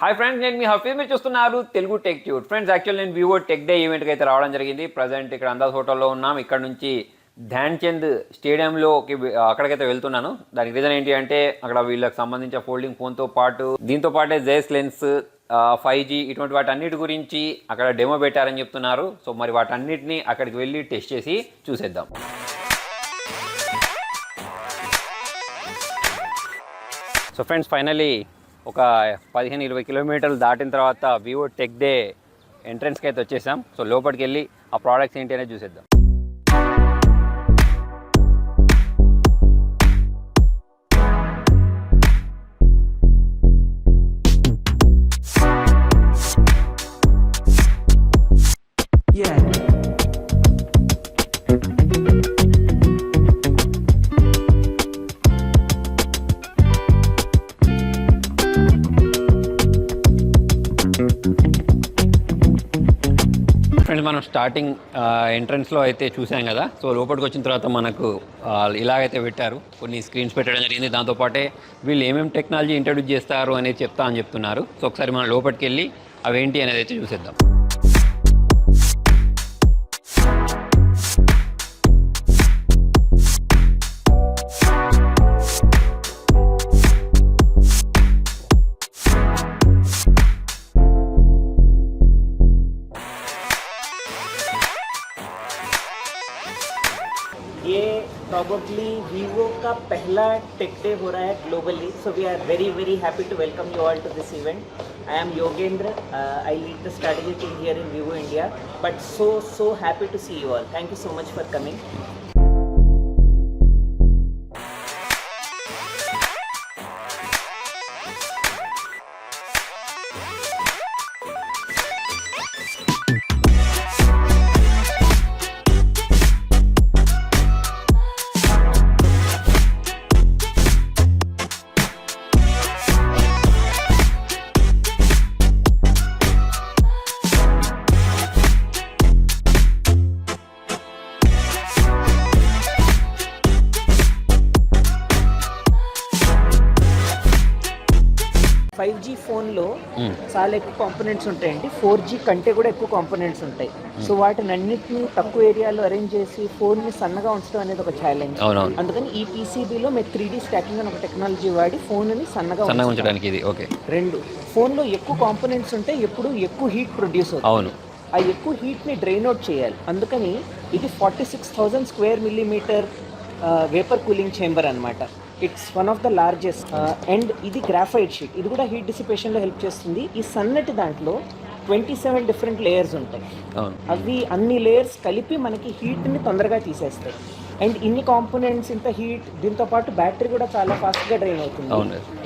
Hi friends, నేను మీ హఫీజ్. మీరు చూస్తున్నారు తెలుగు టెక్ ట్యూట్. ఫ్రెండ్స్, యాక్చువల్ నేను వివో టెక్ డే ఈవెంట్కి అయితే రావడం జరిగింది. ప్రజెంట్ ఇక్కడ అందాజ్ హోటల్లో ఉన్నాం. ఇక్కడ నుంచి ధ్యాన్ చంద్ స్టేడియంలోకి అక్కడికైతే వెళ్తున్నాను. దానికి రీజన్ ఏంటి అంటే అక్కడ వీళ్ళకి సంబంధించిన ఫోల్డింగ్ ఫోన్తో పాటు దీంతో పాటే జేఎస్ లెన్స్ 5G ఇటువంటి వాటన్నిటి గురించి అక్కడ డెమో పెట్టారని చెప్తున్నారు. సో మరి వాటన్నిటిని అక్కడికి వెళ్ళి టెస్ట్ చేసి చూసేద్దాం. సో ఫ్రెండ్స్, ఫైనలీ ఒక 15-20 కిలోమీటర్లు దాటిన తర్వాత వివో టెక్ డే ఎంట్రన్స్కి అయితే వచ్చేసాం. సో లోపలికి వెళ్ళి ఆ ప్రోడక్ట్స్ ఏంటి అనేది చూసేద్దాం. ఫ్రెండ్స్, మనం స్టార్టింగ్ ఎంట్రన్స్లో అయితే చూసాం కదా. సో లోపలికి వచ్చిన తర్వాత మనకు ఇలాగైతే పెట్టారు, కొన్ని స్క్రీన్స్ పెట్టడం జరిగింది. దాంతోపాటే వీళ్ళు ఏమేమి టెక్నాలజీ ఇంట్రడ్యూస్ చేస్తారు అనేది చెప్తా అని చెప్తున్నారు. సో ఒకసారి మనం లోపలికి వెళ్ళి అవేంటి అనేది అయితే చూసేద్దాం. ये प्रॉबली वीवो का पहला टेक डे हो रहा है globally, so we are very happy to welcome you all to this event. I am Yogendra, I lead the strategy team here in Vivo India, but so happy to see you all. Thank you so much for coming. Five G ఫోన్లో చాలా ఎక్కువ components ఉంటాయండి. 4G కంటే కూడా ఎక్కువ components ఉంటాయి. So వాటిని అన్నింటినీ తక్కువ ఏరియాలో అరేంజ్ చేసి ఫోన్ని సన్నగా ఉంచడం అనేది ఒక ఛాలెంజ్. అందుకని ఈ పీసీబీలో మేము 3D స్టాకింగ్ అని ఒక టెక్నాలజీ వాడి ఫోన్ని సన్నగా ఉంచడానికి. ఇది ఓకే. రెండు, ఫోన్లో ఎక్కువ కాంపోనెంట్స్ ఉంటే ఎప్పుడు ఎక్కువ హీట్ ప్రొడ్యూస్ అవుతుంది. ఆ ఎక్కువ హీట్ని డ్రైన్ అవుట్ చేయాలి. అందుకని ఇది 46,000 square millimetre vapour cooling chamber అనమాట. It's one of the largest. And ఇది గ్రాఫైట్ షీట్, ఇది కూడా హీట్ డిసిపేషన్లో హెల్ప్ చేస్తుంది. ఈ సన్నటి దాంట్లో 27 డిఫరెంట్ లేయర్స్ ఉంటాయి. అవి అన్ని లేయర్స్ కలిపి మనకి హీట్ని తొందరగా తీసేస్తాయి. అండ్ ఇన్ని కాంపోనెంట్స్, ఇంత హీట్, దీంతో పాటు బ్యాటరీ కూడా చాలా ఫాస్ట్గా డ్రైన్ అవుతుంది.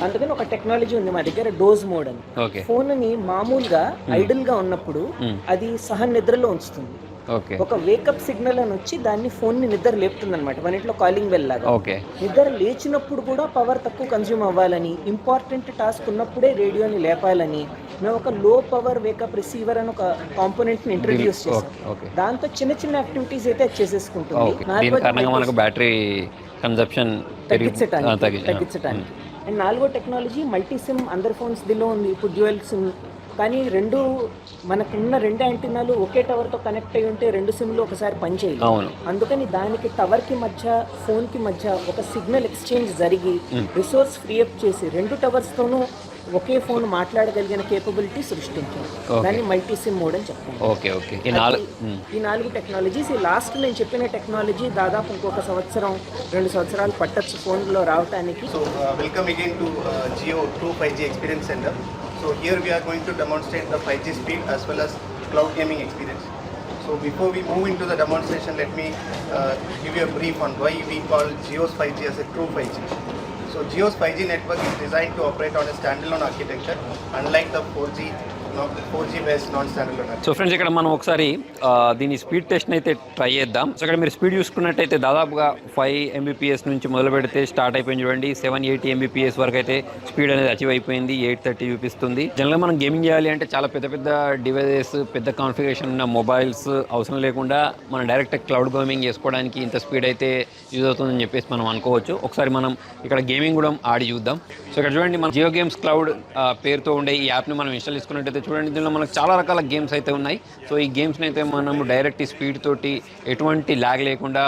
అందుకని ఒక టెక్నాలజీ ఉంది మా దగ్గర, డోజ్ మోడ్ అని. ఫోన్ని మామూలుగా ఐడిల్గా ఉన్నప్పుడు అది సహ నిద్రలో ఉంచుతుంది. ఒక వేకప్ సిగ్నల్ అని వచ్చి దాన్ని ఫోన్ ని నిద్ర లేపుతుంది అనమాట, మన ఇంట్లో కాలింగ్ బెల్ లాగా. నిద్ర లేచినప్పుడు కూడా పవర్ తక్కువ కన్స్యూమ్ అవ్వాలని, ఇంపార్టెంట్ టాస్క్ ఉన్నప్పుడే రేడియోని లేపాలని మేము ఒక లో పవర్ వేకప్ రిసీవర్ అని ఒక కాంపోనెంట్ ని ఇంట్రడ్యూస్ చేసాం. దాంతో చిన్న చిన్న యాక్టివిటీస్ అయితే చేసేసుకుంటుంది, బ్యాటరీ కన్సంప్షన్ తగ్గించడానికి. అండ్ నాలుగో టెక్నాలజీ మల్టీ సిమ్. అందరి ఫోన్స్ దిలో ఉంది ఇప్పుడు డ్యూయల్ సిమ్. కానీ మనకున్న రెండు యాంటీనాలు ఒకే టవర్తో కనెక్ట్ అయి ఉంటే రెండు సిమ్లు ఒకసారి పనిచేయాలి. అందుకని దానికి టవర్కి మధ్య, ఫోన్కి మధ్య ఒక సిగ్నల్ ఎక్స్చేంజ్ జరిగి రిసోర్స్ ఫ్రీ అప్ చేసి రెండు టవర్స్తోనూ ఒకే ఫోన్ మాట్లాడగలిగిన కేపబిలిటీ సృష్టించాం. దాన్ని మల్టీ సిమ్ మోడ్ అని చెప్తాం. ఈ నాలుగు టెక్నాలజీస్. ఈ లాస్ట్ నేను చెప్పిన టెక్నాలజీ దాదాపు ఇంకొక 2 సంవత్సరాలు పట్టచ్చు ఫోన్లో రావడానికి. So welcome again to Jio 5G experience centre. So here we are going to demonstrate the 5G speed as well as cloud gaming experience. So before we move into the demonstration, let me give you a brief on why we call Jio's 5G as a true 5G. So Jio's 5G network is designed to operate on a standalone architecture, unlike the 4G 4G based non-standalone. So friends ఇక్కడ మనం ఒకసారి దీని speed test అయితే try చేద్దాం. So ఇక్కడ మీరు speed చూసుకున్నట్టయితే దాదాపుగా 5 Mbps నుంచి మొదలు పెడితే స్టార్ట్ అయిపోయింది చూడండి. 780 Mbps వరకు అయితే స్పీడ్ అనేది అచీవ్ అయిపోయింది. 830 చూపిస్తుంది. జనరల్గా మనం గేమింగ్ చేయాలి అంటే చాలా పెద్ద పెద్ద డివైజెస్, పెద్ద కాన్ఫిగరేషన్ ఉన్న మొబైల్స్ అవసరం లేకుండా మనం డైరెక్ట్ క్లౌడ్ గేమింగ్ చేసుకోవడానికి ఇంత స్పీడ్ అయితే యూజ్ అవుతుందని చెప్పేసి మనం అనుకోవచ్చు. ఒకసారి మనం ఇక్కడ గేమింగ్ కూడా ఆడి చూద్దాం. సో ఇక్కడ చూడండి, మన జియో గేమ్స్ క్లౌడ్ పేరుతో ఉండే ఈ యాప్ని మనం ఇన్స్టాల్ చేసుకున్నట్టయితే చూడండి, దీనిలో మనకు చాలా రకాల గేమ్స్ అయితే ఉన్నాయి. సో ఈ గేమ్స్ని అయితే మనము డైరెక్ట్ స్పీడ్ తోటి ఎటువంటి ల్యాగ్ లేకుండా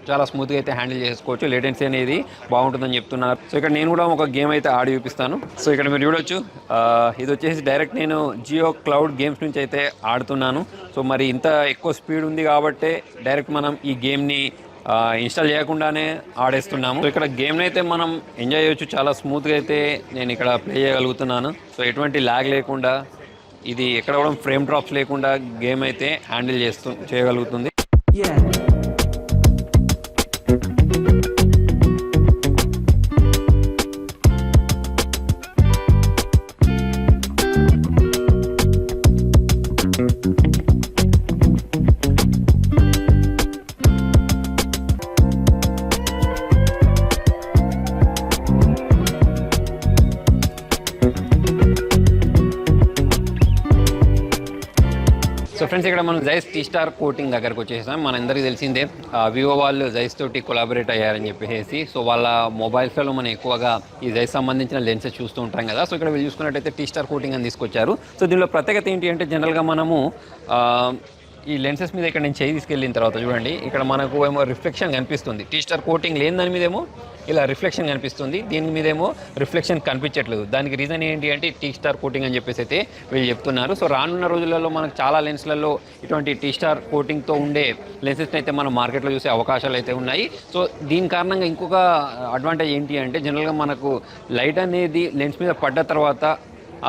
చాలా స్మూత్గా అయితే హ్యాండిల్ చేసుకోవచ్చు. లేటెన్సీ అనేది బాగుంటుందని చెప్తున్నారు. సో ఇక్కడ నేను కూడా ఒక గేమ్ అయితే ఆడి చూపిస్తాను. సో ఇక్కడ మీరు చూడొచ్చు, ఇది వచ్చేసి డైరెక్ట్ నేను జియో క్లౌడ్ గేమ్స్ నుంచి అయితే ఆడుతున్నాను. సో మరి ఇంత ఎక్కువ స్పీడ్ ఉంది కాబట్టి డైరెక్ట్ మనం ఈ గేమ్ని ఇన్స్టాల్ చేయకుండానే ఆడేస్తున్నాము. సో ఇక్కడ గేమ్ని అయితే మనం ఎంజాయ్ చేయొచ్చు. చాలా స్మూత్గా అయితే నేను ఇక్కడ ప్లే చేయగలుగుతున్నాను. సో ఎటువంటి ల్యాగ్ లేకుండా, ఇది ఎక్కడ కూడా ఫ్రేమ్ డ్రాప్స్ లేకుండా గేమ్ అయితే హ్యాండిల్ చేయగలుగుతుంది. సో ఫ్రెండ్స్ ఇక్కడ మనం జైస్ టీ-స్టార్ కోటింగ్ దగ్గరకు వచ్చేసాం. మనందరికీ తెలిసిందే వివో వాళ్ళు జైస్ తోటి కొలాబరేట్ అయ్యారని చెప్పేసి. సో వాళ్ళ మొబైల్స్లో మనం ఎక్కువగా ఈ జైస్ సంబంధించిన లెన్సెస్ చూస్తూ ఉంటాం కదా. సో ఇక్కడ వీళ్ళు చూసుకున్నట్టయితే టీ-స్టార్ కోటింగ్ అని తీసుకొచ్చారు. సో దీనిలో ప్రత్యేకత ఏంటి అంటే, జనరల్గా మనము ఈ లెన్సెస్ మీద ఇక్కడ నేను చేయి తీసుకెళ్ళిన తర్వాత చూడండి, ఇక్కడ మనకు ఏమో రిఫ్లెక్షన్ కనిపిస్తుంది. టీ-స్టార్ కోటింగ్ లేని దాని మీదేమో ఇలా రిఫ్లెక్షన్ కనిపిస్తుంది, దీని మీదేమో రిఫ్లెక్షన్ కనిపించట్లేదు. దానికి రీజన్ ఏంటి అంటే టీ-స్టార్ కోటింగ్ అని చెప్పేసి అయితే వీళ్ళు చెప్తున్నారు. సో రానున్న రోజులలో మనకు చాలా లెన్స్లలో ఇటువంటి టీ-స్టార్ కోటింగ్తో ఉండే లెన్సెస్ని అయితే మనం మార్కెట్లో చూసే అవకాశాలు అయితే ఉన్నాయి. సో దీని కారణంగా ఇంకొక అడ్వాంటేజ్ ఏంటి అంటే, జనరల్గా మనకు లైట్ అనేది లెన్స్ మీద పడ్డ తర్వాత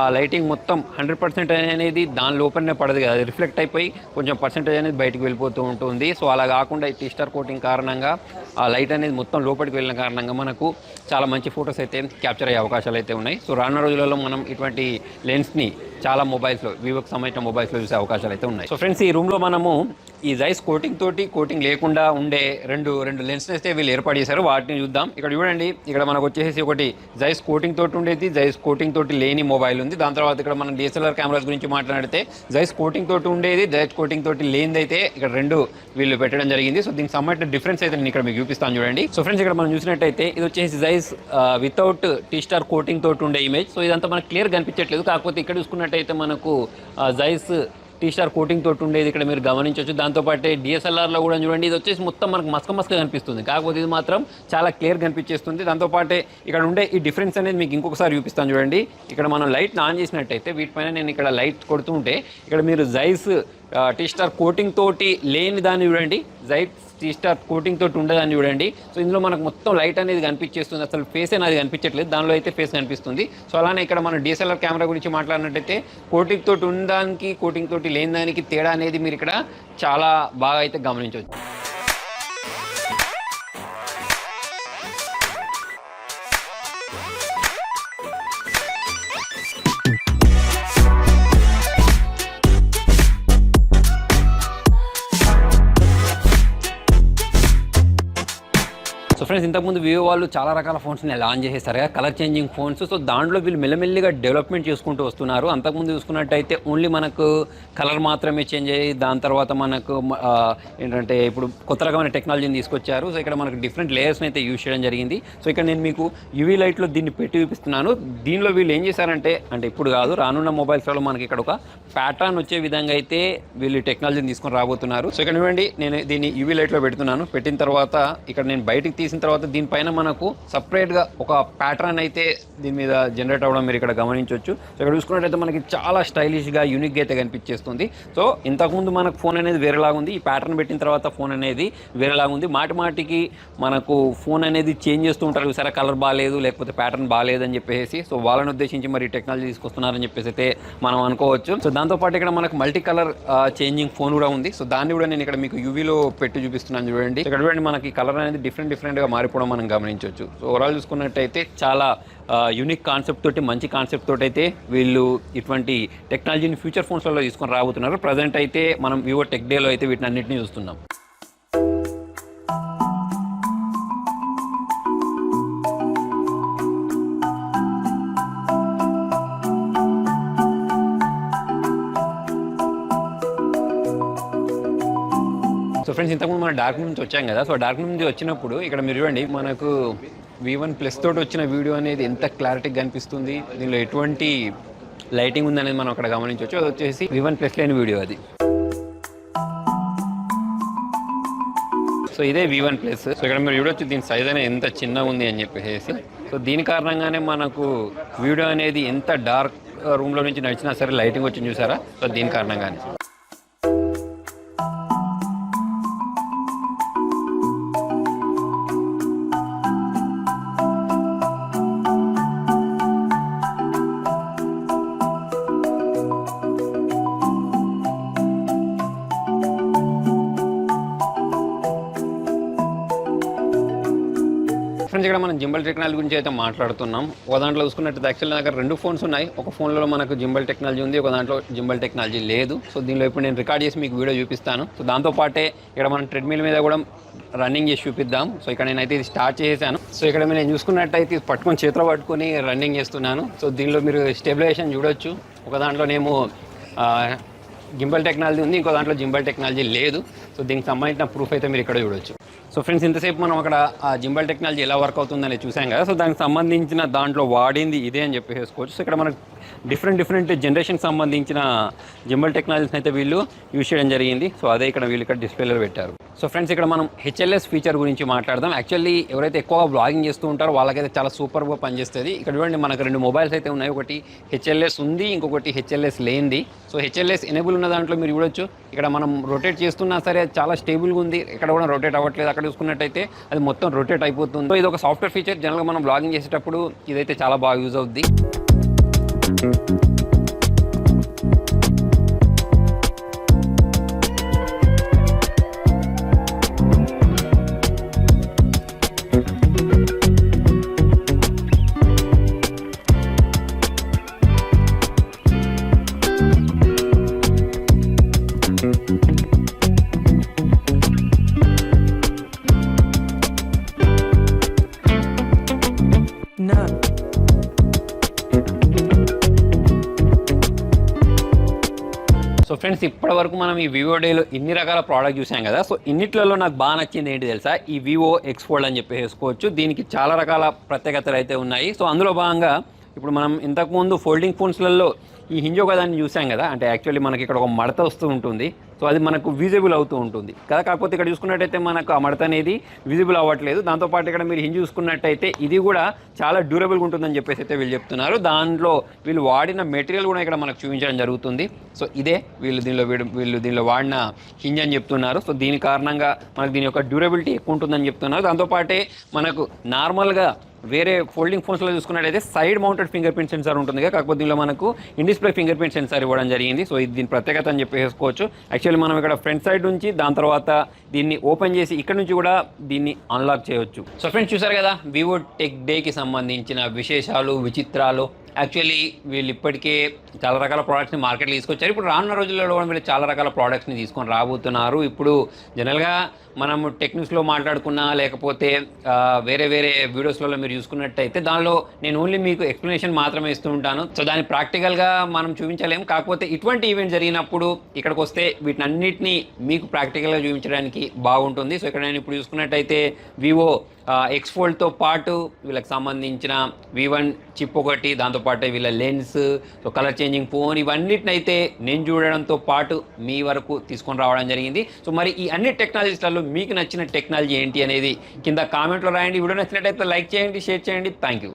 ఆ లైటింగ్ మొత్తం 100% అనేది దాని లోపలనే పడదు కదా, అది రిఫ్లెక్ట్ అయిపోయి కొంచెం పర్సెంటేజ్ అనేది బయటకు వెళ్ళిపోతూ ఉంటుంది. సో అలా కాకుండా ఈ టీ-స్టార్ కోటింగ్ కారణంగా ఆ లైట్ అనేది మొత్తం లోపలికి వెళ్ళిన కారణంగా మనకు చాలా మంచి ఫొటోస్ అయితే క్యాప్చర్ అయ్యే అవకాశాలు అయితే ఉన్నాయి. సో రానున్న రోజులలో మనం ఇటువంటి లెన్స్ని చాలా మొబైల్స్లో, వివోకి సంబంధించిన మొబైల్స్లో చూసే అవకాశాలు అయితే ఉన్నాయి. సో ఫ్రెండ్స్, ఈ రూమ్లో మనము ఈ జైస్ కోటింగ్ తోటి కోటింగ్ లేకుండా ఉండే రెండు లెన్స్ అయితే వీళ్ళు ఏర్పాటు చేశారు. వాటిని చూద్దాం. ఇక్కడ చూడండి, ఇక్కడ మనకు వచ్చేసి ఒకటి జైస్ కోటింగ్ తోటి ఉండేది, జైస్ కోటింగ్ తోటి లేని మొబైల్ ఉంది. దాని తర్వాత ఇక్కడ మనం DSLR కెమెరాస్ గురించి మాట్లాడితే జైస్ కోటింగ్ తోటి ఉండేది, జైస్ కోటింగ్ తోటి లేనిది అయితే ఇక్కడ రెండు వీళ్ళు పెట్టడం జరిగింది. సో దీనికి సంబంధించిన డిఫరెన్స్ అయితే నేను ఇక్కడ మీకు చూపిస్తాను చూడండి. సో ఫ్రెండ్స్, ఇక్కడ మనం చూసినట్టయితే ఇది వచ్చేసి జైస్ వితౌట్ టీ-స్టార్ కోటింగ్ తోటి ఉండే ఇమేజ్. సో ఇదంతా మనకు క్లియర్ కనిపించట్లేదు. కాకపోతే ఇక్కడ చూసుకున్నట్టయితే మనకు జైస్ టీ-స్టార్ కోటింగ్ తోటి ఉండేది ఇక్కడ మీరు గమనించవచ్చు. దాంతోపాటు DSLRలో కూడా చూడండి, ఇది వచ్చేసి మొత్తం మనకు మస్క కనిపిస్తుంది. కాకపోతే ఇది మాత్రం చాలా క్లియర్ కనిపించేస్తుంది. దాంతోపాటు ఇక్కడ ఉండే ఈ డిఫరెన్స్ అనేది మీకు ఇంకొకసారి చూపిస్తాను చూడండి. ఇక్కడ మనం లైట్ ఆన్ చేసినట్టయితే వీటిపైన నేను ఇక్కడ లైట్ కొడుతుంటే ఇక్కడ మీరు జైస్ టీ-స్టార్ కోటింగ్ తోటి లేని దాన్ని చూడండి, జైస్ టీ-స్టార్ కోటింగ్ తోటి ఉండేదాన్ని చూడండి. సో ఇందులో మనకు మొత్తం లైట్ అనేది కనిపించేస్తుంది, అసలు ఫేస్ అనేది కనిపించట్లేదు, దానిలో అయితే ఫేస్ కనిపిస్తుంది. సో అలానే ఇక్కడ మనం DSLR కెమెరా గురించి మాట్లాడినట్టయితే కోటింగ్ తోటి ఉన్నదానికి కోటింగ్ తోటి లేని దానికి తేడా అనేది మీరు ఇక్కడ చాలా బాగా అయితే గమనించవచ్చు. సో ఫ్రెండ్స్, ఇంతకుముందు వివో వాళ్ళు చాలా రకాల ఫోన్స్ని లాంచ్ చేసేస్తారు కదా, కలర్ చేంజింగ్ ఫోన్స్. సో దాంట్లో వీళ్ళు మెల్లమెల్లిగా డెవలప్మెంట్ చేసుకుంటూ వస్తున్నారు. అంతకుముందు చూసుకున్నట్టయితే ఓన్లీ మనకు కలర్ మాత్రమే చేంజ్ అయ్యి దాని తర్వాత మనకు ఏంటంటే ఇప్పుడు కొత్త రకమైన టెక్నాలజీని తీసుకొచ్చారు. సో ఇక్కడ మనకు డిఫరెంట్ లేయర్స్ని అయితే యూజ్ చేయడం జరిగింది. సో ఇక్కడ నేను మీకు యూవీ లైట్లో దీన్ని పెట్టి చూపిస్తున్నాను. దీనిలో వీళ్ళు ఏం చేశారంటే, అంటే ఇప్పుడు కాదు, రానున్న మొబైల్స్లో మనకి ఇక్కడ ఒక ప్యాటర్న్ వచ్చే విధంగా అయితే వీళ్ళు టెక్నాలజీని తీసుకొని రాబోతున్నారు. సో ఇక్కడ చూడండి, నేను దీన్ని యూవీ లైట్లో పెడుతున్నాను. పెట్టిన తర్వాత ఇక్కడ నేను బయటికి తీసిన తర్వాత దీనిపైన మనకు సపరేట్గా ఒక ప్యాటర్న్ అయితే దీని మీద జనరేట్ అవ్వడం మీరు ఇక్కడ గమనించవచ్చు. సో ఇక్కడ చూసుకున్నట్టయితే మనకి చాలా స్టైలిష్గా యూనిక్గా అయితే కనిపించేస్తుంది. సో ఇంతకుముందు మనకు ఫోన్ అనేది వేరేలాగా ఉంది, ఈ ప్యాటర్న్ పెట్టిన తర్వాత ఫోన్ అనేది వేరేలాగా ఉంది. మాటికి మనకు ఫోన్ అనేది చేంజ్ చేస్తూ ఉంటారు, సరే కలర్ బాగాలేదు లేకపోతే ప్యాటర్న్ బాగాలేదు అని చెప్పేసి. సో వాళ్ళని ఉద్దేశించి మరి టెక్నాలజీ తీసుకొస్తున్నారని చెప్పేసి అయితే మనం అనుకోవచ్చు. సో దాంతోపాటు ఇక్కడ మనకు మల్టీ కలర్ చేంజింగ్ ఫోన్ కూడా ఉంది. సో దాన్ని కూడా నేను ఇక్కడ మీకు యూవీలో పెట్టి చూపిస్తున్నాను చూడండి. ఇక్కడ చూడండి, మనకి కలర్ అనేది డిఫరెంట్గా మారిపోవడం మనం గమనించవచ్చు. సో ఓవరాల్ చూసుకున్నట్టయితే చాలా యూనిక్ కాన్సెప్ట్ తోటి, మంచి కాన్సెప్ట్ తోటి అయితే వీళ్ళు ఇటువంటి టెక్నాలజీని ఫ్యూచర్ ఫోన్స్లలో తీసుకొని రాబోతున్నారు. ప్రజెంట్ అయితే మనం వివో టెక్ డేలో అయితే వీటిని అన్నింటినీ చూస్తున్నాం. సో ఫ్రెండ్స్, ఇంతకుముందు మనం డార్క్ నుంచి వచ్చాం కదా. సో డార్క్ నుంచి వచ్చినప్పుడు ఇక్కడ మీరు చూడండి, మనకు V1+ తోటి వచ్చిన వీడియో అనేది ఎంత క్లారిటీగా కనిపిస్తుంది, దీనిలో ఎటువంటి లైటింగ్ ఉందనేది మనం అక్కడ గమనించవచ్చు. అది వచ్చేసి V1+ లేని వీడియో అది. సో ఇదే V1+. సో ఇక్కడ మీరు చూడొచ్చు దీని సైజ్ అనేది ఎంత చిన్నగా ఉంది అని చెప్పేసి. సో దీని కారణంగానే మనకు వీడియో అనేది ఎంత డార్క్ రూమ్లో నుంచి నడిచినా సరే లైటింగ్ వచ్చింది చూసారా. సో దీని కారణంగానే. ఫ్రెండ్స్, ఇక్కడ మనం జింబల్ టెక్నాలజీ గురించి అయితే మాట్లాడుతున్నాం. ఒక దాంట్లో చూసుకున్నట్టు యాక్చువల్లీ నా దగ్గర 2 ఫోన్స్ ఉన్నాయి. ఒక ఫోన్లో మనకు జింబల్ టెక్నాలజీ ఉంది, ఒక దాంట్లో జింబల్ టెక్నాలజీ లేదు. సో దీనిలో ఇప్పుడు నేను రికార్డ్ చేసి మీకు వీడియో చూపిస్తాను. సో దాంతోపాటే ఇక్కడ మనం ట్రెడ్మిల్ మీద కూడా రన్నింగ్ చేసి చూపిద్దాం. సో ఇక్కడ నేనైతే ఇది స్టార్ట్ చేశాను. సో ఇక్కడ నేను చూసుకున్నట్టయితే పట్టుకొని చేతిలో పట్టుకొని రన్నింగ్ చేస్తున్నాను. సో దీనిలో మీరు స్టెబిలైజేషన్ చూడొచ్చు. ఒక దాంట్లోనేమో జింబల్ టెక్నాలజీ ఉంది, ఇంకో దాంట్లో జింబల్ టెక్నాలజీ లేదు. సో దీనికి సంబంధించిన ప్రూఫ్ అయితే మీరు ఇక్కడ చూడొచ్చు. సో ఫ్రెండ్స్, ఇంతసేపు మనం అక్కడ ఆ జింబల్ టెక్నాలజీ ఎలా వర్క్ అవుతుందని చూసాం కదా. సో దానికి సంబంధించిన దాంట్లో వాడింది ఇదే అని చెప్పేసుకోవచ్చు. సో ఇక్కడ మనకు డిఫరెంట్ జనరేషన్కి సంబంధించిన జింబల్ టెక్నాలజీస్ అయితే వీళ్ళు యూజ్ చేయడం జరిగింది. సో అదే ఇక్కడ వీళ్ళు ఇక్కడ డిస్ప్లేలో పెట్టారు. సో ఫ్రెండ్స్, ఇక్కడ మనం HLS ఫీచర్ గురించి మాట్లాడదాం. యాక్చువల్లీ ఎవరైతే ఎక్కువగా బ్లాగింగ్ చేస్తూ ఉంటారో వాళ్ళకైతే చాలా సూపర్గా పనిచేస్తుంది. ఇక్కడ చూడండి, మనకు 2 మొబైల్స్ అయితే ఉన్నాయి. ఒకటి HLS ఉంది, ఇంకొకటి HLS లేనిది. సో HLS ఎనేబుల్ ఉన్న దాంట్లో మీరు చూడొచ్చు, ఇక్కడ మనం రొటేట్ చేస్తున్నా సరే చాలా స్టేబుల్గా ఉంది. ఇక్కడ కూడా రొటేట్ అవ్వట్లేదు. అక్కడ చూసుకున్నట్టయితే అది మొత్తం రొటేట్ అయిపోతుంది. సో ఇది ఒక సాఫ్ట్వేర్ ఫీచర్. జనరల్గా మనం బ్లాగింగ్ చేసేటప్పుడు ఇదైతే చాలా బాగా యూజ్ అవుద్ది. సో ఫ్రెండ్స్, ఇప్పటి వరకు మనం ఈ వివో డేలో ఇన్ని రకాల ప్రోడక్ట్ చూసాం కదా. సో ఇన్నిట్లలో నాకు బాగా నచ్చింది ఏంటి తెలుసా, ఈ వివో X Fold అని చెప్పేసుకోవచ్చు. దీనికి చాలా రకాల ప్రత్యేకతలు అయితే ఉన్నాయి. సో అందులో భాగంగా ఇప్పుడు మనం ఇంతకుముందు ఫోల్డింగ్ ఫోన్స్లలో ఈ హింజ్ ఒకదాన్ని చూసాం కదా. అంటే యాక్చువల్లీ మనకి ఇక్కడ ఒక మడత వస్తూ ఉంటుంది. సో అది మనకు విజిబుల్ అవుతూ ఉంటుంది కదా. కాకపోతే ఇక్కడ చూసుకున్నట్టయితే మనకు ఆ మడత అనేది విజిబుల్ అవ్వట్లేదు. దాంతోపాటు ఇక్కడ మీరు హింజ్ చూసుకున్నట్టయితే ఇది కూడా చాలా డ్యూరబుల్గా ఉంటుందని చెప్పేసి అయితే వీళ్ళు చెప్తున్నారు. దాంట్లో వీళ్ళు వాడిన మెటీరియల్ కూడా ఇక్కడ మనకు చూపించడం జరుగుతుంది. సో ఇదే వీళ్ళు దీనిలో వాడిన హింజ్ అని చెప్తున్నారు. సో దీని కారణంగా మనకు దీని యొక్క డ్యూరబిలిటీ ఎక్కువ ఉంటుందని చెప్తున్నారు. దాంతోపాటే మనకు నార్మల్గా వేరే ఫోల్డింగ్ ఫోన్స్లో చూసుకున్నట్టయితే side mounted finger print censor ఉంటుంది. కాకపోతే దీనిలో మనకు in display finger print censor ఇవ్వడం జరిగింది. సో ఇది దీని ప్రత్యేకత అని చెప్పేసుకోవచ్చు. యాక్చువల్లీ మనం ఇక్కడ ఫ్రంట్ సైడ్ నుంచి దాని తర్వాత దీన్ని ఓపెన్ చేసి ఇక్కడ నుంచి కూడా దీన్ని అన్లాక్ చేయవచ్చు. సో ఫ్రెండ్స్, చూసారు కదా వివో టెక్ డేకి సంబంధించిన విశేషాలు, విచిత్రాలు. యాక్చువల్లీ వీళ్ళు ఇప్పటికే చాలా రకాల ప్రోడక్ట్స్ని మార్కెట్లో తీసుకొచ్చారు. ఇప్పుడు రానున్న రోజుల్లో కూడా వీళ్ళు చాలా రకాల ప్రోడక్ట్స్ని తీసుకొని రాబోతున్నారు. ఇప్పుడు జనరల్గా మనం టెక్నిక్స్లో మాట్లాడుకున్నా లేకపోతే వేరే వీడియోస్లలో మీరు చూసుకున్నట్టయితే దానిలో నేను ఓన్లీ మీకు ఎక్స్ప్లెనేషన్ మాత్రమే ఇస్తూ ఉంటాను. సో దాన్ని ప్రాక్టికల్గా మనం చూపించలేము. కాకపోతే ఇటువంటి ఈవెంట్ జరిగినప్పుడు ఇక్కడికి వస్తే వీటినన్నిటినీ మీకు ప్రాక్టికల్గా చూపించడానికి బాగుంటుంది. సో ఇక్కడ నేను ఇప్పుడు చూసుకున్నట్టయితే వివో X Foldతో పాటు వీళ్ళకి సంబంధించిన V1 చిప్ ఒకటి, దాంతోపాటు వీళ్ళ lens, so colour changing phone, ఇవన్నిటినైతే నేను చూడడంతో పాటు మీ వరకు తీసుకొని రావడం జరిగింది. సో మరి ఈ అన్ని టెక్నాలజీస్లలో మీకు నచ్చిన టెక్నాలజీ ఏంటి అనేది కింద కామెంట్లో రాయండి. వీడియో నచ్చినట్టయితే లైక్ చేయండి, షేర్ చేయండి. Thank you.